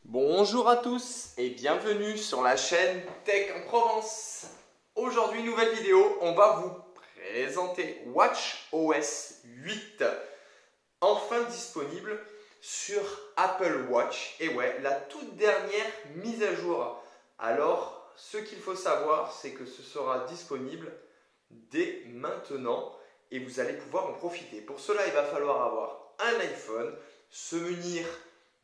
Bonjour à tous et bienvenue sur la chaîne Tech en Provence. Aujourd'hui, nouvelle vidéo, on va vous présenter WatchOS 8, enfin disponible sur Apple Watch. Et ouais, la toute dernière mise à jour. Alors, ce qu'il faut savoir, c'est que ce sera disponible dès maintenant et vous allez pouvoir en profiter. Pour cela, il va falloir avoir un iPhone, se munir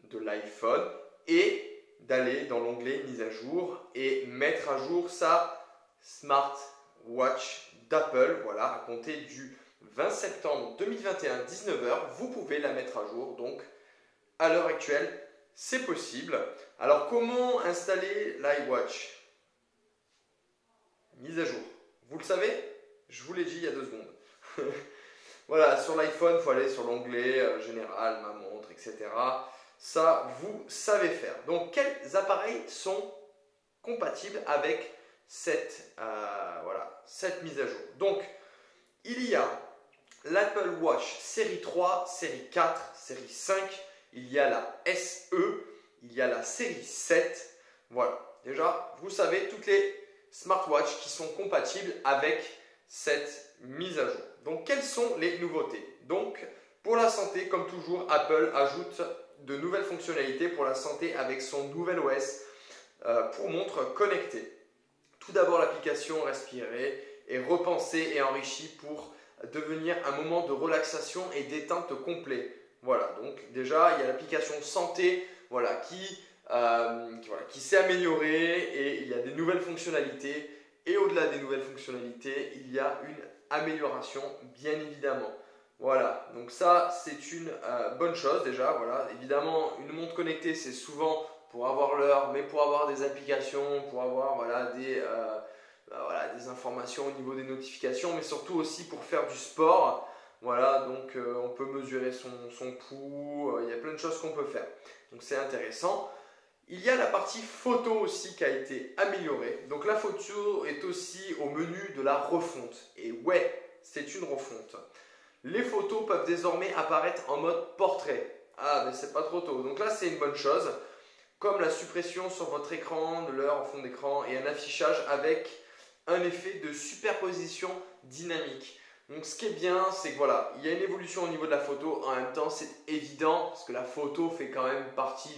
de l'iPhone et d'aller dans l'onglet mise à jour et mettre à jour sa smartwatch d'Apple. Voilà, à compter du 20 septembre 2021, 19h, vous pouvez la mettre à jour. Donc, à l'heure actuelle, c'est possible. Alors, comment installer l'iWatch? Mise à jour. Vous le savez? Je vous l'ai dit il y a 2 secondes. Voilà, sur l'iPhone, il faut aller sur l'onglet général, ma montre, etc. Ça, vous savez faire. Donc, quels appareils sont compatibles avec cette mise à jour? Donc, il y a l'Apple Watch série 3, série 4, série 5. Il y a la SE, il y a la série 7. Voilà, déjà, vous savez toutes les smartwatches qui sont compatibles avec cette mise à jour. Donc, quelles sont les nouveautés? Donc, pour la santé, comme toujours, Apple ajoute de nouvelles fonctionnalités pour la santé avec son nouvel OS pour montre connectée. Tout d'abord, l'application Respirer est repensée et enrichie pour devenir un moment de relaxation et détente complet. Voilà, donc déjà, il y a l'application santé qui s'est améliorée et il y a des nouvelles fonctionnalités. Et au-delà des nouvelles fonctionnalités, il y a une amélioration, bien évidemment. Voilà, donc ça, c'est une bonne chose déjà. Voilà, évidemment, une montre connectée, c'est souvent pour avoir l'heure, mais pour avoir des applications, pour avoir des informations au niveau des notifications, mais surtout aussi pour faire du sport. Voilà, donc on peut mesurer son pouls, il y a plein de choses qu'on peut faire. Donc c'est intéressant. Il y a la partie photo aussi qui a été améliorée. Donc la photo est aussi au menu de la refonte. Et ouais, c'est une refonte. Les photos peuvent désormais apparaître en mode portrait. Ah, mais c'est pas trop tôt. Donc là, c'est une bonne chose. Comme la suppression sur votre écran de l'heure en fond d'écran et un affichage avec un effet de superposition dynamique. Donc ce qui est bien, c'est que voilà, il y a une évolution au niveau de la photo. En même temps, c'est évident parce que la photo fait quand même partie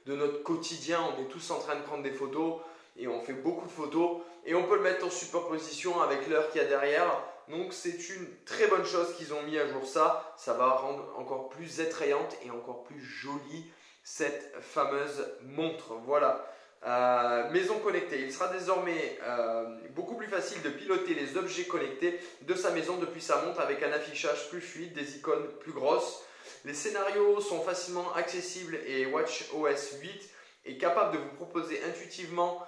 de notre quotidien. On est tous en train de prendre des photos et on fait beaucoup de photos. Et on peut le mettre en superposition avec l'heure qu'il y a derrière. Donc c'est une très bonne chose qu'ils ont mis à jour ça. Ça va rendre encore plus attrayante et encore plus jolie cette fameuse montre. Voilà. Maison connectée. Il sera désormais beaucoup plus facile de piloter les objets connectés de sa maison depuis sa montre avec un affichage plus fluide, des icônes plus grosses. Les scénarios sont facilement accessibles et WatchOS 8 est capable de vous proposer intuitivement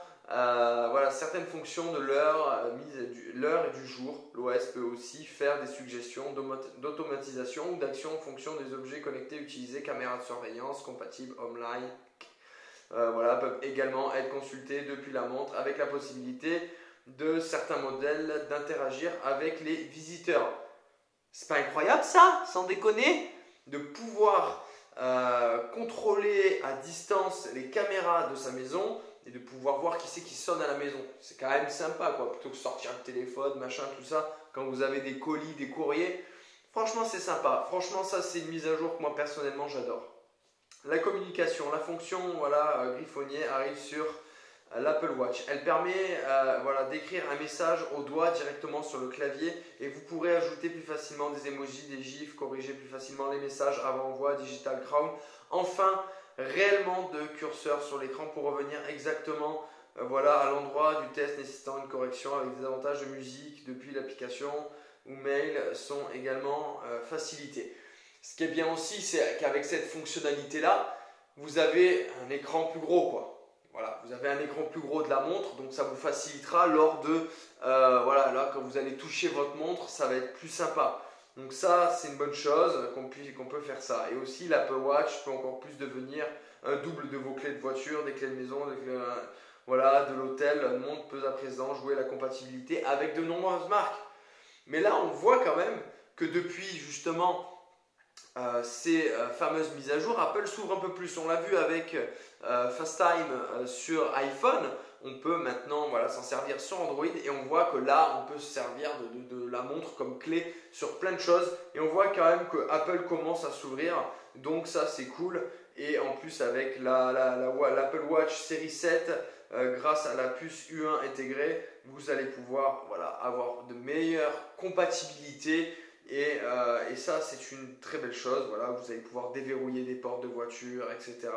certaines fonctions de l'heure et du jour. L'OS peut aussi faire des suggestions d'automatisation ou d'action en fonction des objets connectés utilisés, caméras de surveillance compatibles online. Peuvent également être consultés depuis la montre avec la possibilité de certains modèles d'interagir avec les visiteurs. C'est pas incroyable ça, sans déconner, de pouvoir contrôler à distance les caméras de sa maison et de pouvoir voir qui c'est qui sonne à la maison. C'est quand même sympa quoi, plutôt que sortir le téléphone, machin, tout ça, quand vous avez des colis, des courriers. Franchement, c'est sympa. Franchement, ça, c'est une mise à jour que moi, personnellement, j'adore. La communication, la fonction griffonnier arrive sur l'Apple Watch. Elle permet d'écrire un message au doigt directement sur le clavier et vous pourrez ajouter plus facilement des emojis, des gifs, corriger plus facilement les messages avant envoi, Digital Crown. Enfin, réellement de curseur sur l'écran pour revenir exactement à l'endroit du test nécessitant une correction avec des avantages de musique depuis l'application ou mail sont également facilités. Ce qui est bien aussi, c'est qu'avec cette fonctionnalité-là, vous avez un écran plus gros, quoi. Voilà, vous avez un écran plus gros de la montre, donc ça vous facilitera lors de, là, quand vous allez toucher votre montre, ça va être plus sympa. Donc ça, c'est une bonne chose qu'on peut faire ça. Et aussi, l'Apple Watch peut encore plus devenir un double de vos clés de voiture, des clés de maison, de l'hôtel. La montre peut à présent jouer la compatibilité avec de nombreuses marques. Mais là, on voit quand même que depuis justement ces fameuses mises à jour, Apple s'ouvre un peu plus. On l'a vu avec FaceTime sur iPhone. On peut maintenant s'en servir sur Android et on voit que là, on peut se servir de la montre comme clé sur plein de choses. Et on voit quand même que Apple commence à s'ouvrir. Donc ça, c'est cool. Et en plus, avec l'Apple Watch série 7, grâce à la puce U1 intégrée, vous allez pouvoir avoir de meilleures compatibilités. Et ça, c'est une très belle chose. Voilà, vous allez pouvoir déverrouiller des portes de voiture, etc.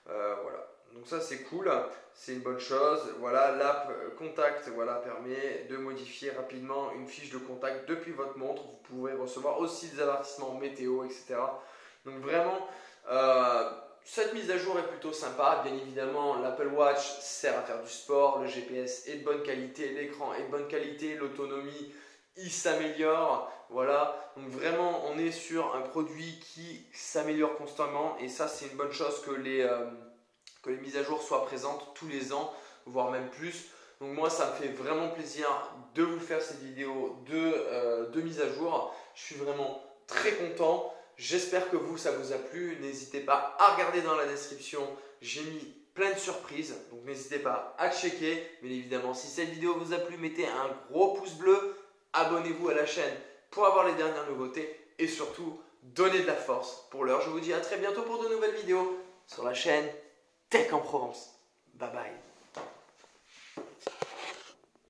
Voilà. Donc ça, c'est cool. C'est une bonne chose. Voilà, l'app Contact permet de modifier rapidement une fiche de contact depuis votre montre. Vous pourrez recevoir aussi des avertissements météo, etc. Donc vraiment, cette mise à jour est plutôt sympa. Bien évidemment, l'Apple Watch sert à faire du sport. Le GPS est de bonne qualité, l'écran est de bonne qualité, l'autonomie il s'améliore, voilà. Donc vraiment, on est sur un produit qui s'améliore constamment et ça, c'est une bonne chose que les mises à jour soient présentes tous les ans, voire même plus. Donc moi, ça me fait vraiment plaisir de vous faire cette vidéo de mise à jour. Je suis vraiment très content. J'espère que ça vous a plu. N'hésitez pas à regarder dans la description. J'ai mis plein de surprises, donc n'hésitez pas à checker. Bien évidemment, si cette vidéo vous a plu, mettez un gros pouce bleu. Abonnez-vous à la chaîne pour avoir les dernières nouveautés et surtout, donnez de la force. Pour l'heure, je vous dis à très bientôt pour de nouvelles vidéos sur la chaîne Tech en Provence. Bye bye.